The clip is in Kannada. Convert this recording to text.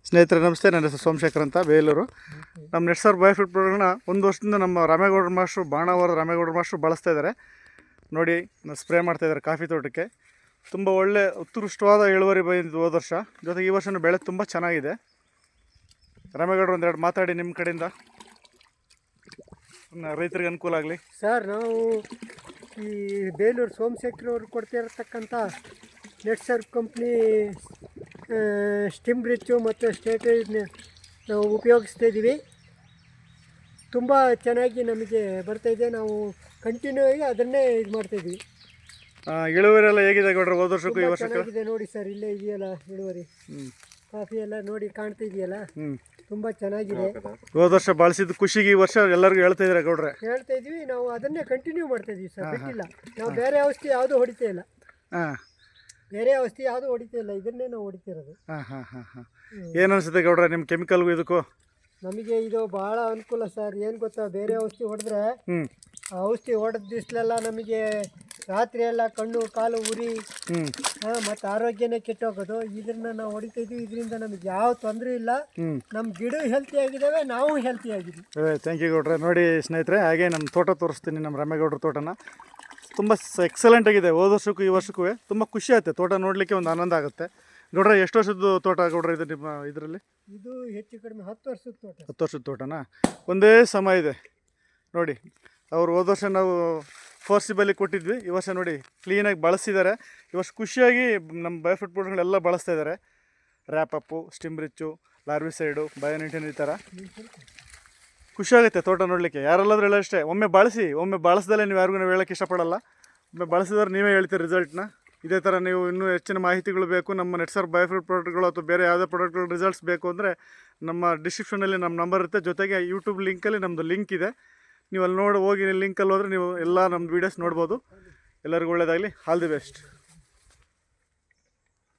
ಸ್ನೇಹಿತರೆ ನಮಸ್ತೆ. ನನ್ನ ಹೆಸರು ಸೋಮಶೇಖರ್ ಅಂತ, ಬೇಲೂರು. ನಮ್ಮ ನೆಟ್ಸರ್ ಬಯೋಫಿಟ್ ಪ್ರಾಡಕ್ಟ್ನ ಒಂದು ವರ್ಷದಿಂದ ನಮ್ಮ ರಾಮೇಗೌಡರ ಮಾಸ್ಟ್ರು, ಬಾಣಾವರದ ರಾಮೇಗೌಡರ ಮಾಸ್ಟ್ರು ಬಳಸ್ತಾ ಇದ್ದಾರೆ. ನೋಡಿ, ಸ್ಪ್ರೇ ಮಾಡ್ತಾಯಿದ್ದಾರೆ ಕಾಫಿ ತೋಟಕ್ಕೆ. ತುಂಬ ಒಳ್ಳೆ ಉತ್ಕೃಷ್ಟವಾದ ಇಳುವರಿ ಬಂದಿದ್ದು ಹೋದ ವರ್ಷ. ಜೊತೆಗೆ ಈ ವರ್ಷವೂ ಬೆಳೆ ತುಂಬ ಚೆನ್ನಾಗಿದೆ. ರಾಮೇಗೌಡರು ಒಂದೆರಡು ಮಾತಾಡಿ ನಿಮ್ಮ ಕಡೆಯಿಂದ, ರೈತರಿಗೆ ಅನುಕೂಲ ಆಗಲಿ. ಸರ್, ನಾವು ಈ ಬೇಲೂರು ಸೋಮಶೇಖರ್ ಅವರು ಕೊಡ್ತಿರತಕ್ಕಂಥ ನೆಟ್ಸರ್ ಕಂಪ್ನಿ ಸ್ಟಿಮ್ ರಿಚ್ಚು ಮತ್ತು ಸ್ಟೇಟೇಜ್ನ ನಾವು ಉಪಯೋಗಿಸ್ತಾ ಇದ್ದೀವಿ. ತುಂಬ ಚೆನ್ನಾಗಿ ನಮಗೆ ಬರ್ತಾಯಿದೆ. ನಾವು ಕಂಟಿನ್ಯೂ ಆಗಿ ಅದನ್ನೇ ಇದು ಮಾಡ್ತಾಯಿದ್ದೀವಿ. ಇಳುವರಿ ಎಲ್ಲ ಹೇಗಿದೆ ಗೌಡ್ರೆ? ಹೋದ ವರ್ಷಕ್ಕೂ ಈ ವರ್ಷ ಚೆನ್ನಾಗಿದೆ ನೋಡಿ ಸರ್. ಇಲ್ಲೇ ಇದೆಯಲ್ಲ ಇಳುವರಿ, ಕಾಫಿ ಎಲ್ಲ ನೋಡಿ ಕಾಣ್ತಾ ಇದೆಯಲ್ಲ, ತುಂಬ ಚೆನ್ನಾಗಿದೆ. ಹೋದ ವರ್ಷ ಬಳಸಿದ ಖುಷಿಗೆ ಈ ವರ್ಷ ಎಲ್ಲರಿಗೂ ಹೇಳ್ತಾ ಇದ್ದಾರೆ ಗೌಡ್ರೆ? ಹೇಳ್ತಾ ಇದ್ವಿ. ನಾವು ಅದನ್ನೇ ಕಂಟಿನ್ಯೂ ಮಾಡ್ತಾ ಇದೀವಿ ಸರ್, ಬಿಟ್ಟಿಲ್ಲ. ನಾವು ಬೇರೆ ಔಷಧಿ ಯಾವುದೂ ಹೊಡಿತಾ ಇಲ್ಲ. ಬೇರೆ ಔಷಧಿ ಯಾವುದೂ ಹೊಡಿತಾ ಇಲ್ಲ, ಇದನ್ನೇ ನಾವು ಹೊಡಿತಿರೋದು. ಏನು ಅನಿಸುತ್ತೆ ಗೌಡ್ರೆ ನಿಮ್ಮ ಕೆಮಿಕಲ್ಗೂ ಇದಕ್ಕೂ? ನಮಗೆ ಇದು ಭಾಳ ಅನುಕೂಲ ಸರ್. ಏನು ಗೊತ್ತಾ, ಬೇರೆ ಔಷಧಿ ಹೊಡೆದ್ರೆ ಔಷಧಿ ಹೊಡೆದ ದಿವ್ಸಲೆಲ್ಲ ನಮಗೆ ರಾತ್ರಿ ಎಲ್ಲ ಕಣ್ಣು ಕಾಲು ಉರಿ, ಮತ್ತು ಆರೋಗ್ಯನೇ ಕೆಟ್ಟೋಗೋದು. ಇದನ್ನ ನಾವು ಹೊಡಿತಾ ಇದ್ವಿ. ಇದರಿಂದ ನಮಗೆ ಯಾವ ತೊಂದರೆ ಇಲ್ಲ. ನಮ್ಮ ಗಿಡ ಹೆಲ್ತಿ ಆಗಿದ್ದಾವೆ, ನಾವು ಹೆಲ್ತಿ ಆಗಿದ್ದೀವಿ. ಥ್ಯಾಂಕ್ ಯು ಗೌಡ್ರೆ. ನೋಡಿ ಸ್ನೇಹಿತರೆ, ಹಾಗೆ ನಮ್ಮ ತೋಟ ತೋರಿಸ್ತೀನಿ, ನಮ್ಮ ರಾಮೇಗೌಡರ ತೋಟನ. ತುಂಬ ಎಕ್ಸಲೆಂಟ್ ಆಗಿದೆ. ಹೋದ ವರ್ಷಕ್ಕೂ ಈ ವರ್ಷಕ್ಕೂ ತುಂಬ ಖುಷಿ ಆಗುತ್ತೆ. ತೋಟ ನೋಡಲಿಕ್ಕೆ ಒಂದು ಆನಂದ ಆಗುತ್ತೆ. ಗೌಡ್ರೆ, ಎಷ್ಟು ವರ್ಷದ ತೋಟ ಗೌಡ್ರೆ ಇದು ನಿಮ್ಮ ಇದರಲ್ಲಿ? ಇದು ಹೆಚ್ಚು ಕಡಿಮೆ 10 ವರ್ಷದ ತೋಟ. 10 ವರ್ಷದ ತೋಟನಾ? ಒಂದೇ ಸಮ ಇದೆ ನೋಡಿ. ಅವ್ರು ಹೋದ ವರ್ಷ ನಾವು ಫೋರ್ಸಿಬಲಿ ಕೊಟ್ಟಿದ್ವಿ. ಈ ವರ್ಷ ನೋಡಿ ಕ್ಲೀನಾಗಿ ಬಳಸಿದ್ದಾರೆ. ಈ ವರ್ಷ ಖುಷಿಯಾಗಿ ನಮ್ಮ ಬಯೋಫಿಟ್ ಪ್ರಾಡಕ್ಟ್ಗಳೆಲ್ಲ ಬಳಸ್ತಾ ಇದ್ದಾರೆ. ರ್ಯಾಪಪ್ಪು, ಸ್ಟಿಮ್ ರಿಚ್ಚು, ಲಾರ್ವಿಸೈಡು, ಬಯೋನಿಟಿನ್, ಈ ಥರ ಖುಷಿಯಾಗುತ್ತೆ ತೋಟ ನೋಡಲಿಕ್ಕೆ. ಯಾರೆಲ್ಲಾದ್ರೂ ಹೇಳೋ ಅಷ್ಟೇ, ಒಮ್ಮೆ ಬಳಸಿ. ಒಮ್ಮೆ ಬಳಸ್ದಲ್ಲೇ ನೀವು ಯಾರಿಗೂ ನಾವು ಹೇಳೋಕ್ಕೆ ಇಷ್ಟಪಡಲ್ಲ. ಒಮ್ಮೆ ಬಳಸಿದ್ರೆ ನೀವೇ ಹೇಳ್ತೀರಿ ರಿಸಲ್ಟ್ನ. ಇದೇ ಥರ ನೀವು ಇನ್ನೂ ಹೆಚ್ಚಿನ ಮಾಹಿತಿಗಳು ಬೇಕು, ನಮ್ಮ ನೆಟ್ಸರ್ ಬಯೋಫಿಟ್ ಪ್ರಾಡಕ್ಟ್ಗಳು ಅಥವಾ ಬೇರೆ ಯಾವುದೇ ಪ್ರಾಡಕ್ಟ್ಗಳು ರಿಸಲ್ಟ್ಸ್ ಬೇಕು ಅಂದರೆ ನಮ್ಮ ಡಿಸ್ಕ್ರಿಪ್ಷನಲ್ಲಿ ನಮ್ಮ ನಂಬರ್ ಇರುತ್ತೆ. ಜೊತೆಗೆ ಯೂಟ್ಯೂಬ್ ಲಿಂಕಲ್ಲಿ ನಮ್ಮದು ಲಿಂಕ್ ಇದೆ. ನೀವು ಅಲ್ಲಿ ಹೋಗಿ ಲಿಂಕಲ್ಲಿ ಹೋದರೆ ನೀವು ಎಲ್ಲ ನಮ್ಮ ವೀಡಿಯೋಸ್ ನೋಡ್ಬೋದು. ಎಲ್ಲರಿಗೂ ಒಳ್ಳೆಯದಾಗಲಿ. All the best.